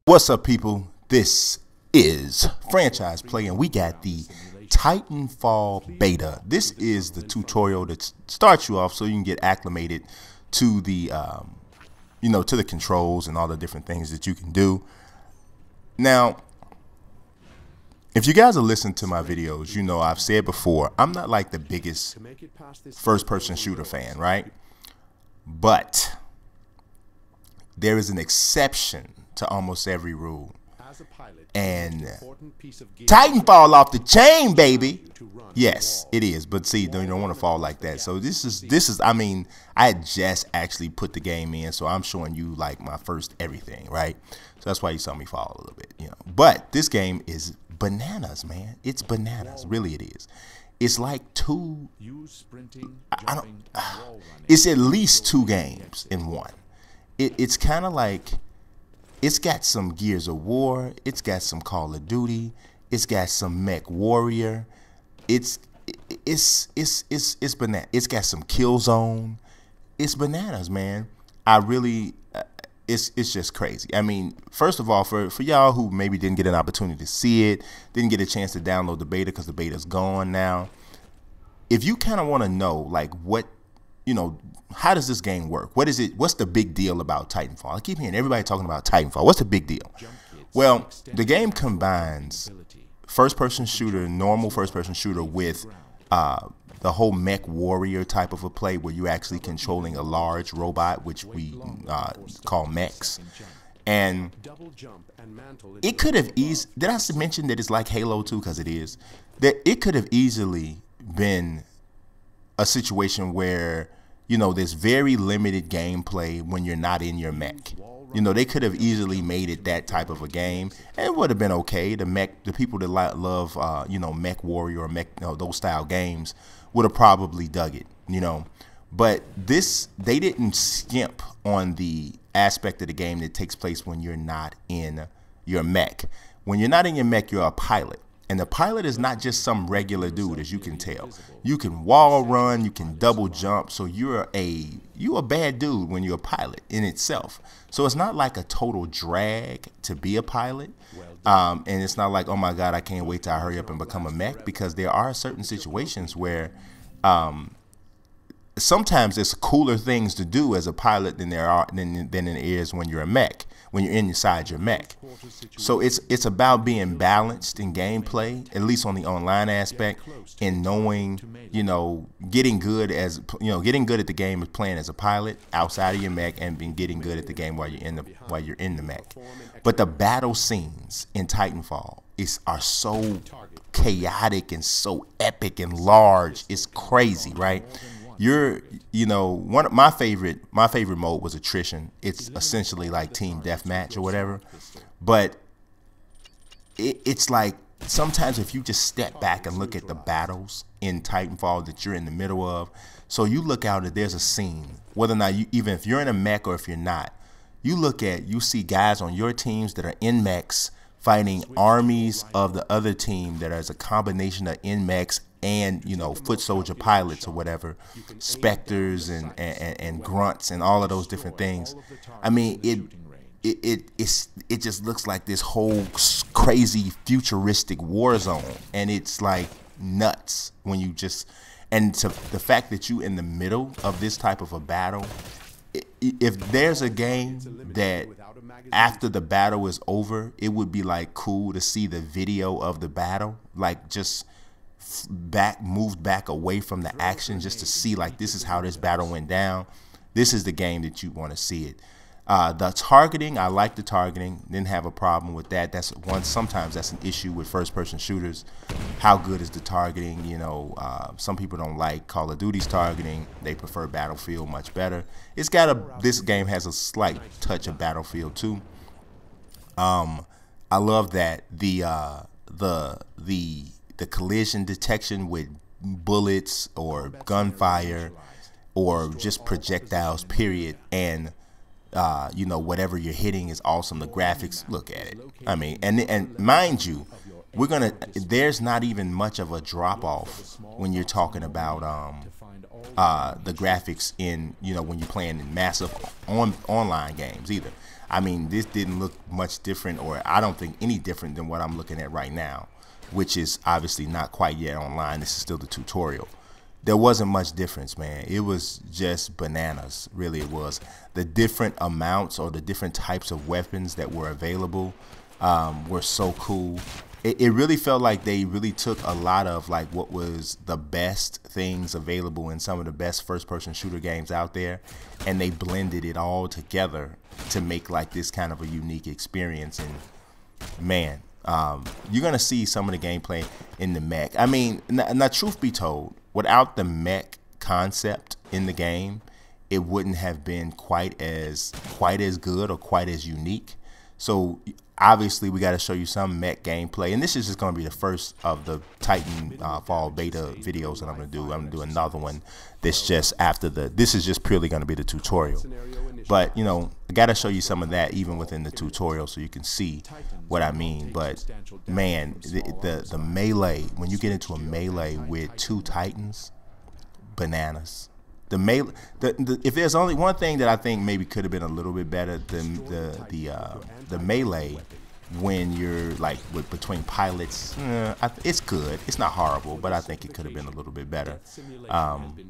What's up, people? This is Franchise Play, and we got the Titanfall beta. This is the tutorial that starts you off so you can get acclimated to the, to the controls and all the different things that you can do. Now, if you guys have listened to my videos, you know I've said before, I'm not like the biggest first-person shooter fan, right? But there is an exception to almost every rule, and Titanfall off the chain, baby. Yes, it is, but see, you don't want to fall like that. So this is I mean, I had just actually put the game in, so I'm showing you like my first everything, right? So that's why you saw me fall a little bit, but this game is bananas, man. It's bananas, really it is. It's like it's at least two games in one. It's kind of like, it's got some Gears of War, it's got some Call of Duty, it's got some Mech Warrior, it's bananas. It's got some Killzone. It's bananas, man. I really, it's just crazy. I mean, first of all, for y'all who maybe didn't get an opportunity to see it, didn't get a chance to download the beta because the beta's gone now. If you kind of want to know, like, what, how does this game work? What is it? What's the big deal about Titanfall? I keep hearing everybody talking about Titanfall. What's the big deal? Well, the game combines first-person shooter, normal first-person shooter with the whole Mech Warrior type of a play where you're actually controlling a large robot, which we call mechs. And it could have did I mention that it's like Halo 2? Because it is. That it could have easily been a situation where, there's very limited gameplay when you're not in your mech. They could have easily made it that type of a game, and it would have been okay. The people that love, Mech Warrior or Mech, those style games would have probably dug it, But they didn't skimp on the aspect of the game that takes place when you're not in your mech. When you're not in your mech, you're a pilot. And the pilot is not just some regular dude, as you can tell. You can wall run, you can double jump, so you're a bad dude when you're a pilot in itself. So it's not like a total drag to be a pilot, and it's not like, oh my God, I can't wait till I hurry up and become a mech, because there are certain situations where sometimes there's cooler things to do as a pilot than than it is when you're a mech, when you're inside your mech. So it's about being balanced in gameplay, at least on the online aspect, and knowing, getting good at the game of playing as a pilot outside of your mech, and getting good at the game while you're in the mech. But the battle scenes in Titanfall are so chaotic and so epic and large. It's crazy, right? One of my favorite mode was attrition. It's essentially like team deathmatch or whatever, but it's like, sometimes if you just step back and look at the battles in Titanfall that you're in the middle of, so you look out and there's a scene, whether or not even if you're in a mech or if you're not, you see guys on your teams that are in mechs fighting armies of the other team that is a combination of in mechs and foot soldier pilots or whatever, specters and grunts and all of those different things. I mean, it just looks like this whole crazy futuristic war zone, and it's like nuts when you the fact that you in the middle of this type of a battle. If there's a game that after the battle is over, it would be like cool to see the video of the battle, like just moved back away from the action, just to see like, this is how this battle went down. This is the game that you want to see it. The targeting, I like the targeting, didn't have a problem with that. Sometimes that's an issue with first-person shooters. How good is the targeting? Some people don't like Call of Duty's targeting. They prefer Battlefield much better. This game has a slight touch of Battlefield too. I love that the collision detection with bullets or gunfire or just projectiles, period, and whatever you're hitting is awesome. The graphics, look at it. I mean, and mind you, there's not even much of a drop off when you're talking about the graphics in, when you're playing in massive online games either. I mean, this didn't look much different, or I don't think any different than what I'm looking at right now, which is obviously not quite yet online. This is still the tutorial. There wasn't much difference, man. It was just bananas, really it was. The different amounts or the different types of weapons that were available were so cool. It really felt like they really took a lot of like what was the best things available in some of the best first-person shooter games out there, and they blended it all together to make like this kind of a unique experience. And man, you're gonna see some of the gameplay in the mech. I mean, now truth be told, without the mech concept in the game, it wouldn't have been quite as good or quite as unique. So obviously we got to show you some mech gameplay, and this is just going to be the first of the Titanfall beta videos that I'm going to do. I'm going to do another one that's just after this is just purely going to be the tutorial. But, you know, I got to show you some of that even within the tutorial so you can see what I mean. But, man, the melee, when you get into a melee with two Titans, bananas. If there's only one thing that I think maybe could have been a little bit better than the melee when you're like between pilots, it's good. It's not horrible, but I think it could have been a little bit better.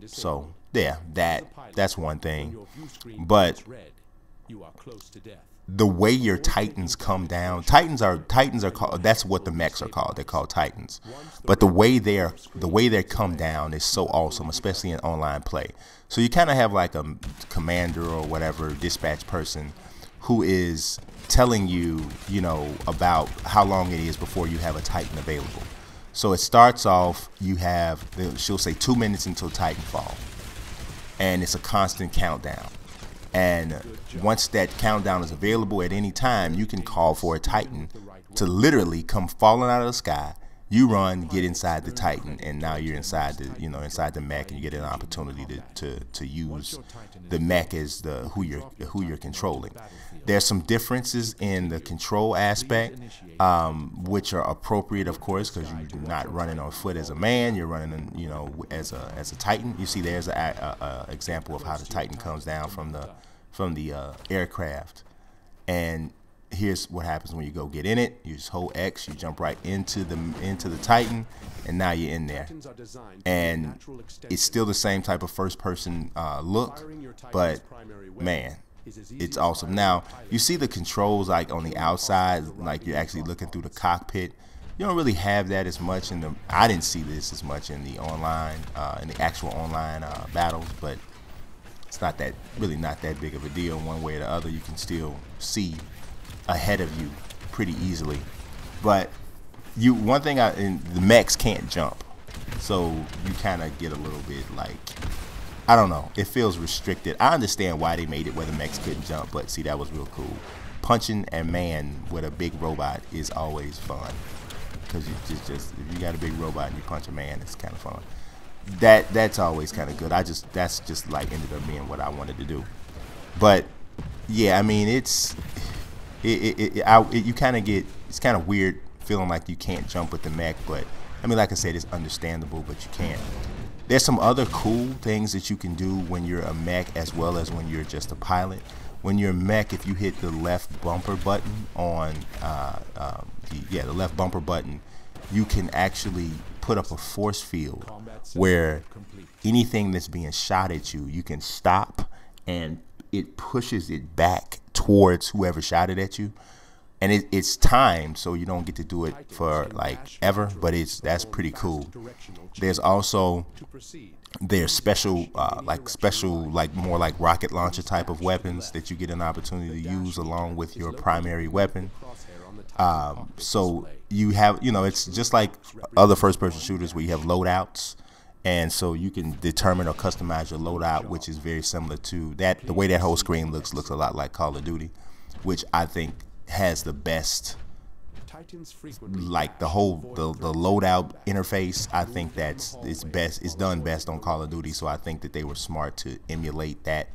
So yeah, that's one thing. But the way your Titans come down, Titans are called, that's what the mechs are called. They're called Titans. But the way they come down is so awesome, especially in online play. So you kind of have like a commander or whatever dispatch person who is telling you, you know, about how long it is before you have a Titan available. So it starts off, she'll say 2 minutes until Titanfall, and it's a constant countdown. And once that countdown is available at any time, you can call for a Titan to literally come falling out of the sky. You run, get inside the Titan, and now you're inside the mech, and you get an opportunity to use the mech as who you're controlling. There's some differences in the control aspect, which are appropriate, of course, because you're not running on foot as a man. You're running, you know, as a Titan. You see, there's a example of how the Titan comes down from the aircraft, and here's what happens when you go get in it. You just hold X, you jump right into the Titan, and now you're in there. And it's still the same type of first-person look, but man, it's awesome. Now you see the controls like on the outside, like you're actually looking through the cockpit. You don't really have that as much in the. I didn't see this as much in the online, in the actual online battles, but it's really not that big of a deal. One way or the other, you can still see ahead of you pretty easily. But one thing, the mechs can't jump, so you kind of get a little bit like, I don't know, it feels restricted. I understand why they made it where the mechs couldn't jump, but see, that was real cool. Punching a man with a big robot is always fun, because you just if you got a big robot and you punch a man, it's kind of fun. That's always kind of good. That's just like ended up being what I wanted to do. But yeah, I mean, you kind of get, it's kind of weird feeling like you can't jump with the mech, but I mean, like I said, it's understandable, but you can't. There's some other cool things that you can do when you're a mech as well as when you're just a pilot. When you're a mech, if you hit the left bumper button on the left bumper button, you can actually put up a force field where anything that's being shot at you, you can stop, and it pushes it back towards whoever shot it at you. And it's timed, so you don't get to do it for like ever, but that's pretty cool. There's also special more like rocket launcher type of weapons that you get an opportunity to use along with your primary weapon. So you have, you know, it's just like other first-person shooters where you have loadouts, and so you can determine or customize your loadout, which is very similar to that. The way that whole screen looks a lot like Call of Duty, which I think has the best, like the loadout interface. I think it's done best on Call of Duty, so I think that they were smart to emulate that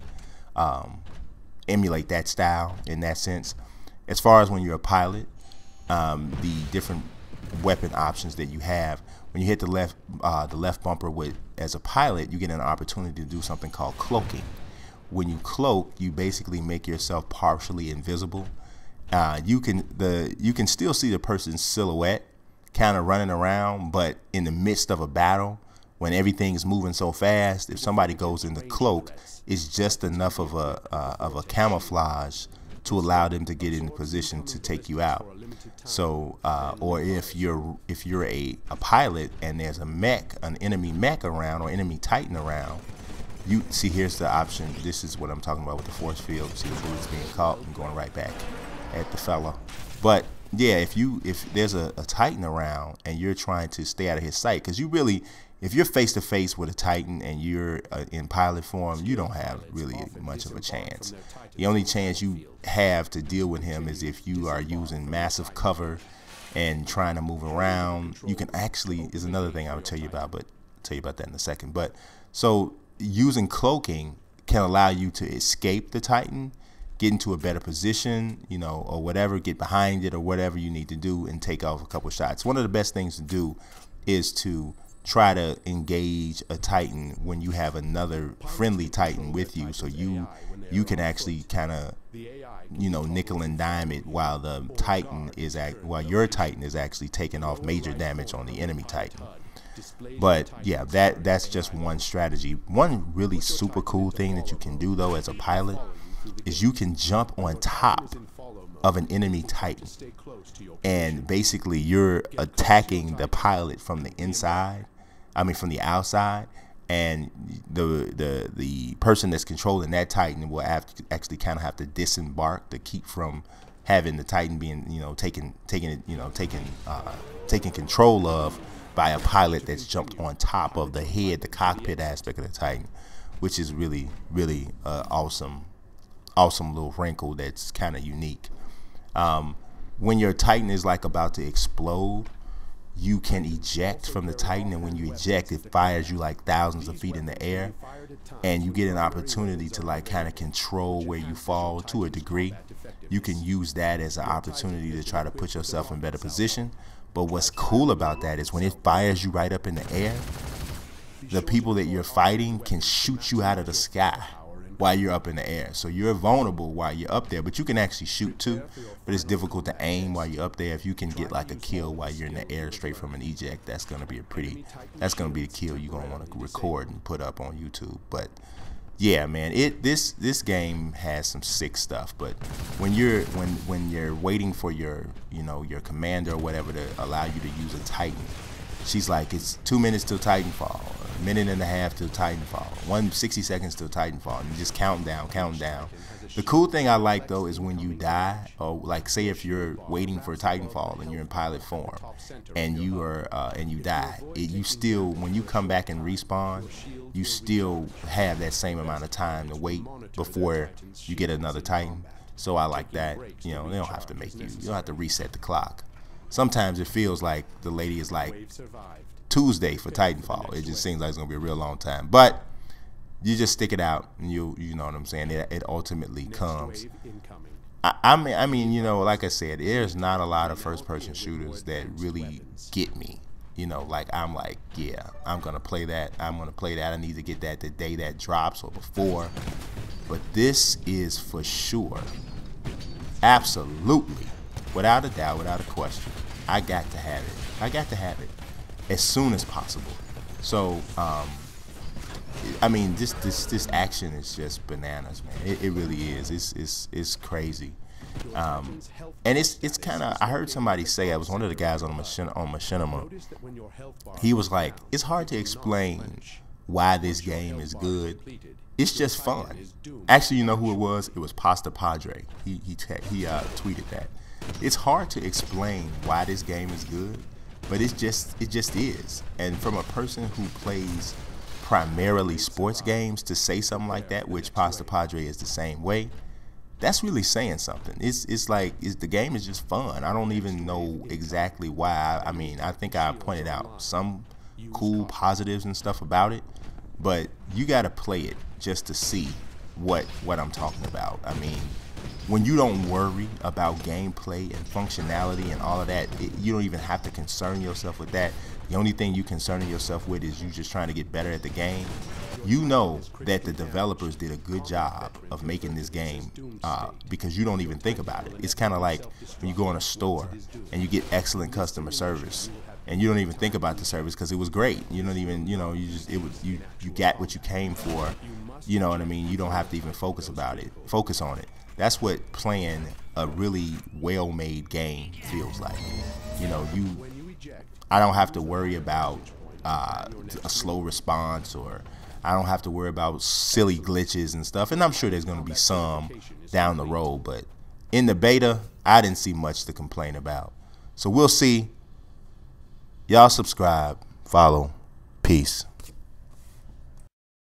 style in that sense. As far as when you're a pilot, the different weapon options that you have, when you hit the left bumper as a pilot, you get an opportunity to do something called cloaking, when you cloak, you basically make yourself partially invisible. You can still see the person's silhouette kind of running around, but in the midst of a battle, when everything's moving so fast, if somebody goes in the cloak, it's just enough of a camouflage to allow them to get in the position to take you out. So, or if you're a pilot and there's an enemy mech around or enemy Titan around, you see, here's the option. This is what I'm talking about with the force field. See the bullets being caught and going right back at the fella. But yeah, if there's a Titan around and you're trying to stay out of his sight, because if you're face to face with a Titan and you're in pilot form, you don't have really much of a chance. The only chance you have to deal with him is if you are using massive cover and trying to move around. You can actually, is another thing I would tell you about, but I'll tell you about that in a second. But so using cloaking can allow you to escape the Titan, get into a better position, you know, or whatever, get behind it or whatever you need to do and take off a couple shots. One of the best things to do is to try to engage a Titan when you have another friendly Titan with you, so you can actually kind of, you know, nickel and dime it while your Titan is actually taking off major damage on the enemy Titan. But yeah, that's just one strategy. One really super cool thing that you can do though as a pilot is you can jump on top of an enemy Titan, and basically you're attacking the pilot from the inside, from the outside, and the person that's controlling that Titan will actually kind of have to disembark to keep from having the Titan being, you know, taken control of by a pilot that's jumped on top of the head, the cockpit aspect of the Titan, which is really awesome little wrinkle that's kind of unique. When your Titan is like about to explode, you can eject from the Titan, and when you eject, it fires you like thousands of feet in the air, and you get an opportunity to like kind of control where you fall to a degree. You can use that as an opportunity to try to put yourself in better position. But what's cool about that is when it fires you right up in the air, the people that you're fighting can shoot you out of the sky while you're up in the air. So you're vulnerable while you're up there, but you can actually shoot too, but it's difficult to aim while you're up there. If you can get like a kill while you're in the air straight from an eject, that's going to be the kill you're going to want to record and put up on YouTube. But yeah, man, this game has some sick stuff. But when you're waiting for your commander or whatever to allow you to use a Titan, she's like, it's 2 minutes till Titanfall, a minute and a half till Titanfall, 60 seconds till Titanfall, and you just counting down. The cool thing I like though is when you die, or like say if you're waiting for Titanfall and you're in pilot form and you die, you still, when you come back and respawn, you still have that same amount of time to wait before you get another Titan. So I like that. You know, they don't have to you don't have to reset the clock. Sometimes it feels like the lady is like Tuesday for Titanfall. It just seems like it's gonna be a real long time, but you just stick it out, and you know what I'm saying. It ultimately comes. I mean, you know, like I said, there's not a lot of first-person shooters that really get me. You know, like I'm like, yeah, I'm gonna play that. I need to get that the day that drops or before. But this is for sure, absolutely, without a doubt, without a question, I got to have it as soon as possible. So I mean, this action is just bananas, man. It really is. It's crazy. And it's kind of, I heard somebody say, I was one of the guys on Machinima, he was like, it's hard to explain why this game is good. It's just fun. Actually, you know who it was? It was Pasta Padre. He tweeted that. It's hard to explain why this game is good, but it just is. And from a person who plays primarily sports games to say something like that, which Pasta Padre is the same way, that's really saying something. It's like the game is just fun. I don't even know exactly why. I mean, I think I pointed out some cool positives and stuff about it, but you got to play it just to see what I'm talking about. I mean, when you don't worry about gameplay and functionality and all of that, you don't even have to concern yourself with that. The only thing you concerning yourself with is you just trying to get better at the game. you know that the developers did a good job of making this game because you don't even think about it. It's kind of like when you go in a store and you get excellent customer service and you don't even think about the service because it was great. You don't even, you know, you got what you came for. You know what I mean? You don't have to even focus on it. That's what playing a really well-made game feels like. You know, I don't have to worry about a slow response, or I don't have to worry about silly glitches and stuff. And I'm sure there's going to be some down the road, but in the beta, I didn't see much to complain about. So we'll see. Y'all subscribe, follow, peace.